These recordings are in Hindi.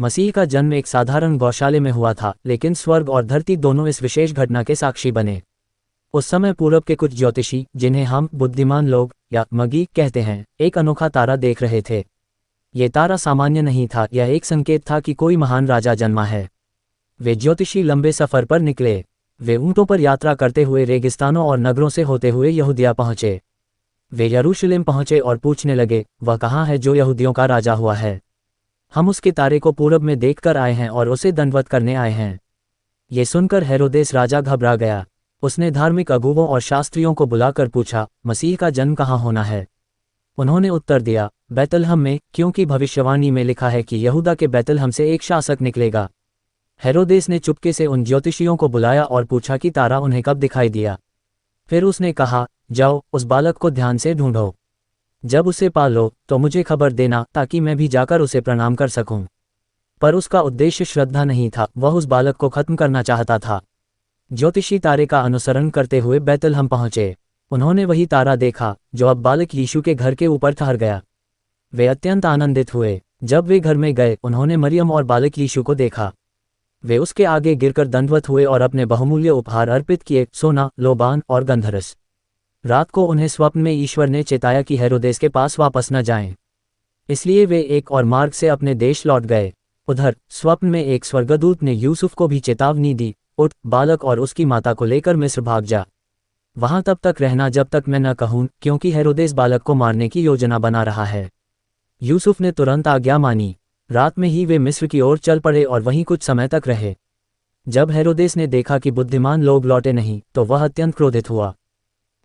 मसीह का जन्म एक साधारण गौशाले में हुआ था, लेकिन स्वर्ग और धरती दोनों इस विशेष घटना के साक्षी बने। उस समय पूरब के कुछ ज्योतिषी, जिन्हें हम बुद्धिमान लोग या मगी कहते हैं, एक अनोखा तारा देख रहे थे। ये तारा सामान्य नहीं था, यह एक संकेत था कि कोई महान राजा जन्मा है। वे ज्योतिषी लंबे सफर पर निकले। वे ऊंटों पर यात्रा करते हुए रेगिस्तानों और नगरों से होते हुए यहूदिया पहुंचे। वे यरूशलेम पहुंचे और पूछने लगे, वह कहाँ है जो यहूदियों का राजा हुआ है? हम उसके तारे को पूरब में देखकर आए हैं और उसे दंडवत करने आए हैं। ये सुनकर हेरोदेस राजा घबरा गया। उसने धार्मिक अगुवों और शास्त्रियों को बुलाकर पूछा, मसीह का जन्म कहाँ होना है? उन्होंने उत्तर दिया, बैतलहम में, क्योंकि भविष्यवाणी में लिखा है कि यहूदा के बैतलहम से एक शासक निकलेगा। हेरोदेस ने चुपके से उन ज्योतिषियों को बुलाया और पूछा कि तारा उन्हें कब दिखाई दिया। फिर उसने कहा, जाओ, उस बालक को ध्यान से ढूंढो। जब उसे पा लो तो मुझे खबर देना, ताकि मैं भी जाकर उसे प्रणाम कर सकूं। पर उसका उद्देश्य श्रद्धा नहीं था, वह उस बालक को खत्म करना चाहता था। ज्योतिषी तारे का अनुसरण करते हुए बैतलहम पहुंचे। उन्होंने वही तारा देखा जो अब बालक यीशु के घर के ऊपर ठहर गया। वे अत्यंत आनंदित हुए। जब वे घर में गए, उन्होंने मरियम और बालक यीशु को देखा। वे उसके आगे गिरकर दंडवत हुए और अपने बहुमूल्य उपहार अर्पित किए, सोना, लोबान और गंधरस। रात को उन्हें स्वप्न में ईश्वर ने चेताया कि हेरोदेस के पास वापस न जाएं। इसलिए वे एक और मार्ग से अपने देश लौट गए। उधर स्वप्न में एक स्वर्गदूत ने यूसुफ को भी चेतावनी दी, उठ, बालक और उसकी माता को लेकर मिस्र भाग जा। वहां तब तक रहना जब तक मैं न कहूं, क्योंकि हेरोदेस बालक को मारने की योजना बना रहा है। यूसुफ ने तुरंत आज्ञा मानी। रात में ही वे मिस्र की ओर चल पड़े और वहीं कुछ समय तक रहे। जब हेरोदेस ने देखा कि बुद्धिमान लोग लौटे नहीं, तो वह अत्यंत क्रोधित हुआ।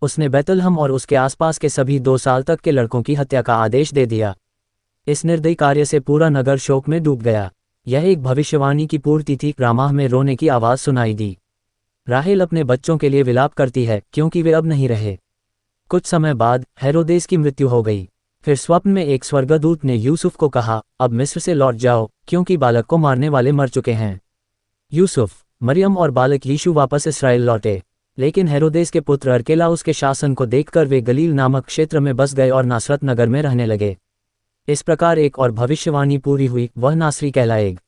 उसने बैतलहम और उसके आसपास के सभी 2 साल तक के लड़कों की हत्या का आदेश दे दिया। इस निर्दयी कार्य से पूरा नगर शोक में डूब गया। यह एक भविष्यवाणी की पूर्ति थी। रामाह में रोने की आवाज़ सुनाई दी। राहेल अपने बच्चों के लिए विलाप करती है, क्योंकि वे अब नहीं रहे। कुछ समय बाद हेरोदेस की मृत्यु हो गई। फिर स्वप्न में एक स्वर्गदूत ने यूसुफ को कहा, अब मिस्र से लौट जाओ, क्योंकि बालक को मारने वाले मर चुके हैं। यूसुफ, मरियम और बालक यीशु वापस इसराइल लौटे। लेकिन हेरोदेस के पुत्र अर्केलाउस के शासन को देखकर वे गलील नामक क्षेत्र में बस गए और नासरत नगर में रहने लगे। इस प्रकार एक और भविष्यवाणी पूरी हुई, वह नासरी कहलाएगा।